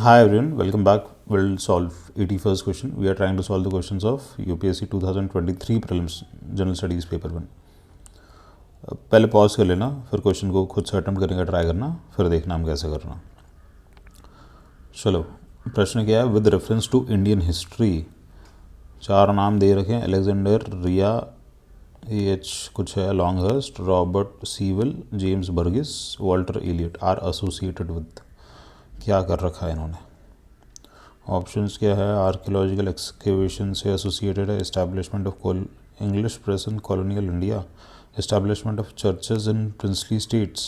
Hi everyone, welcome back. We'll solve 81st question. We are trying to solve the questions of UPSC 2023 prelims general studies paper 1. पहले pause कर लेना, फिर question को खुद से attempt करने का ट्राई करना, फिर देखना हम कैसे करना. चलो, प्रश्न क्या है. With reference to Indian history, चार नाम दे रखे हैं. अलेक्जेंडर, रिया, एच कुछ है, Longhurst, Robert Sewell, James Burgess, Walter Elliot are associated with. क्या कर रखा है इन्होंने. ऑप्शंस क्या है. आर्कियोलॉजिकल एक्सकेवेशन से एसोसिएटेड है. Establishment of English press in colonial India. Establishment of churches in princely states.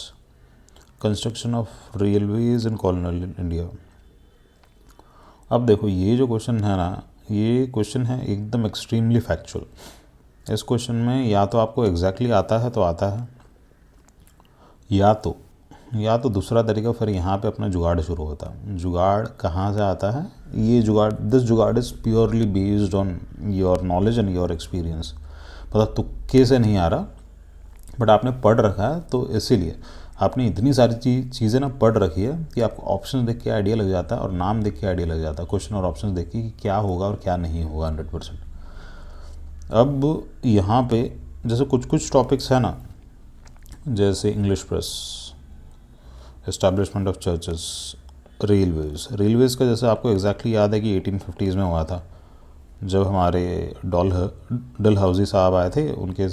Construction of railways in colonial India. अब देखो, ये जो क्वेश्चन है ना, ये क्वेश्चन है एकदम एक्सट्रीमली फैक्चुअल. इस क्वेश्चन में या तो आपको एग्जैक्टली आता है तो आता है, या तो दूसरा तरीका, फिर यहाँ पे अपना जुगाड़ शुरू होता है. जुगाड़ कहाँ से आता है. ये जुगाड़, दिस जुगाड़ is purely based on your knowledge and your experience. पता तुक्के से नहीं आ रहा, बट आपने पढ़ रखा है, तो इसीलिए आपने इतनी सारी चीज़ें ना पढ़ रखी है कि आपको ऑप्शन देख के आइडिया लग जाता है और नाम देख के आइडिया लग जाता है. क्वेश्चन और ऑप्शन देख के कि क्या होगा और क्या नहीं होगा 100%. अब यहाँ पे जैसे कुछ टॉपिक्स है ना, जैसे English press, establishment of churches, Railways का जैसे आपको एग्जैक्टली याद है कि 1850s में हुआ था, जब हमारे डलहौजी साहब आए थे. उनके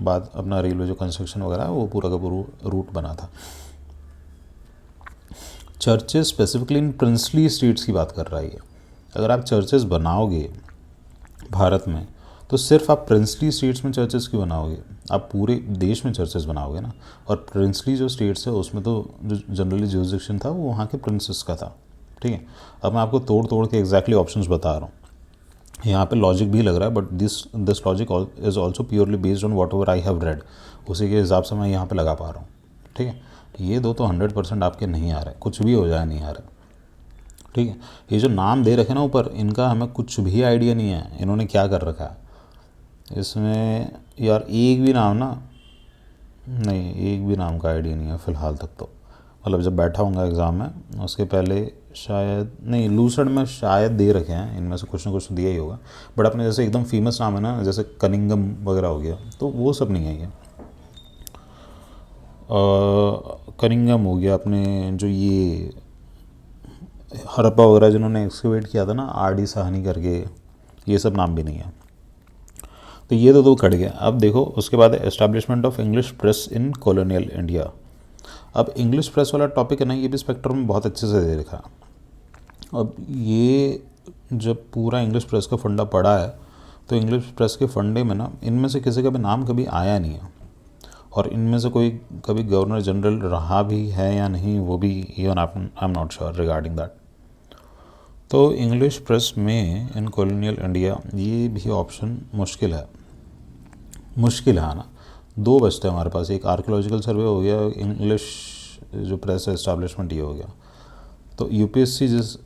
बाद अपना रेलवे जो कंस्ट्रक्शन वगैरह है वो पूरा का पूरा रूट बना था. Churches specifically in princely states की बात कर रहा है. अगर आप चर्चेस बनाओगे भारत में, तो सिर्फ आप प्रिंसली स्टेट्स में चर्चेस क्यों बनाओगे. आप पूरे देश में चर्चेस बनाओगे ना. और प्रिंसली जो स्टेट्स है उसमें तो जो जनरली जुरिसडिक्शन था वो वहाँ के प्रिंसेस का था. ठीक है. अब मैं आपको तोड़ के एग्जैक्टली ऑप्शंस बता रहा हूँ. यहाँ पे लॉजिक भी लग रहा है, but this logic is also purely based on what ever I have read. उसी के हिसाब से मैं यहाँ पे लगा पा रहा हूँ. ठीक है. ये दो तो 100% आपके नहीं आ रहे, कुछ भी हो जाए नहीं आ रहे. ठीक है. ये जो नाम दे रखे ना ऊपर, इनका हमें कुछ भी आइडिया नहीं है इन्होंने क्या कर रखा है इसमें. यार एक भी नाम ना, नहीं, एक भी नाम का आइडिया नहीं है फ़िलहाल तक. तो मतलब जब बैठा हूँगा एग्ज़ाम में उसके पहले शायद नहीं, लूसेंट में शायद दे रखे हैं, इनमें से कुछ ना कुछ दिया ही होगा. बट अपने जैसे एकदम फेमस नाम है ना, जैसे कनिंगम वगैरह हो गया, तो वो सब नहीं है. ये कनिंगम हो गया, अपने जो ये हड़प्पा वगैरह जिन्होंने एक्सकेवेट किया था ना, आर.डी. साहनी करके, ये सब नाम भी नहीं है. तो ये तो कट गया. अब देखो उसके बाद establishment of English press in colonial India. अब इंग्लिश प्रेस वाला टॉपिक है ना, ये भी स्पेक्ट्रम में बहुत अच्छे से दे रखा. अब ये जब पूरा इंग्लिश प्रेस का फंडा पड़ा है, तो इंग्लिश प्रेस के फंडे में ना इनमें से किसी का भी नाम कभी आया नहीं है. और इनमें से कोई कभी गवर्नर जनरल रहा भी है या नहीं, वो भी even I am not sure regarding that. तो इंग्लिश प्रेस में इन कॉलोनियल इंडिया, ये भी ऑप्शन मुश्किल है ना. दो बचते हैं हमारे पास. एक आर्कियोलॉजिकल सर्वे हो गया, इंग्लिश जो प्रेस एस्टैब्लिशमेंट ये हो गया. तो यूपीएससी जिस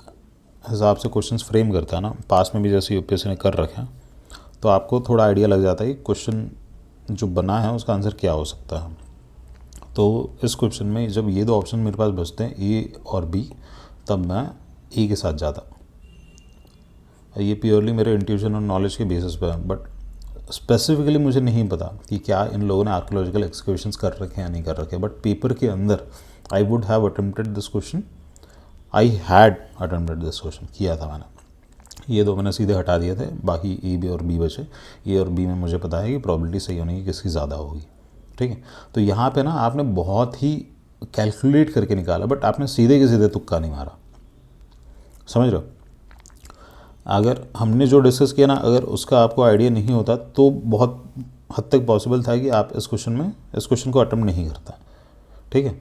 हिसाब से क्वेश्चंस फ्रेम करता है ना, पास में भी जैसे यूपीएससी ने कर रखे हैं, तो आपको थोड़ा आइडिया लग जाता है कि क्वेश्चन जो बना है उसका आंसर क्या हो सकता है. तो इस क्वेश्चन में जब ये दो ऑप्शन मेरे पास बचते हैं, ए और बी, तब मैं ए के साथ जाता. ये प्योरली मेरे इंट्यूशन और नॉलेज के बेसिस पे है. बट स्पेसिफिकली मुझे नहीं पता कि क्या इन लोगों ने आर्कियोलॉजिकल एक्सकेवेशंस कर रखे हैं या नहीं कर रखे. बट पेपर के अंदर I would have attempted this question, I had attempted this question, किया था मैंने. ये दो मैंने सीधे हटा दिए थे, बाकी ए बी और बी बचे. ए और बी में मुझे पता है कि प्रॉबिलिटी सही होने की किसकी ज़्यादा होगी. ठीक है. तो यहाँ पे ना आपने बहुत ही कैलकुलेट करके निकाला, बट आपने सीधे के सीधे तुक्का नहीं मारा. समझ रहे हो. अगर हमने जो डिस्कस किया ना, अगर उसका आपको आइडिया नहीं होता, तो बहुत हद तक पॉसिबल था कि आप इस क्वेश्चन को अटेम्प्ट नहीं करता. ठीक है.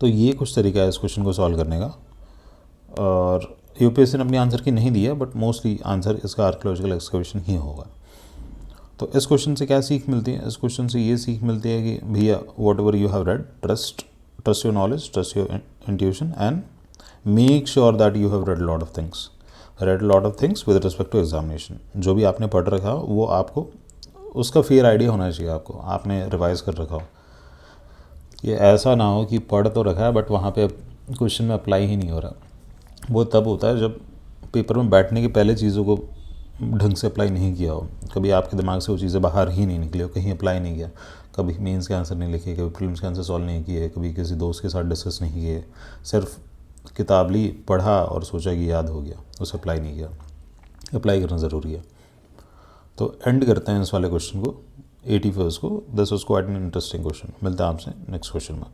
तो ये कुछ तरीका है इस क्वेश्चन को सॉल्व करने का. और यूपीएससी ने अपनी आंसर की नहीं दिया, बट मोस्टली आंसर इसका आर्कियोलॉजिकल एक्सकेवेशन ही होगा. तो इस क्वेश्चन से क्या सीख मिलती है. इस क्वेश्चन से ये सीख मिलती है कि भैया, whatever you have read, trust your knowledge, trust your intuition, and make sure that you have read lot of things with respect to examination. जो भी आपने पढ़ रखा हो वो आपको उसका फेयर आइडिया होना चाहिए. आपने रिवाइज कर रखा हो. ये ऐसा ना हो कि पढ़ तो रखा है बट वहाँ पे क्वेश्चन में अप्लाई ही नहीं हो रहा. वो तब होता है जब पेपर में बैठने के पहले चीज़ों को ढंग से अप्लाई नहीं किया हो, कभी आपके दिमाग से वो चीज़ें बाहर ही नहीं निकली हो, कहीं अप्लाई नहीं किया, कभी मेंस के आंसर नहीं लिखे, कभी प्रीलिम्स के आंसर सॉल्व नहीं किए, कभी किसी दोस्त के साथ डिस्कस नहीं किए, सिर्फ किताब ली, पढ़ा और सोचा कि याद हो गया, उसे अप्लाई नहीं किया। अप्लाई करना ज़रूरी है। तो एंड करते हैं इस वाले क्वेश्चन को, 81 को। This was quite an interesting question. मिलता है आपसे नेक्स्ट क्वेश्चन में।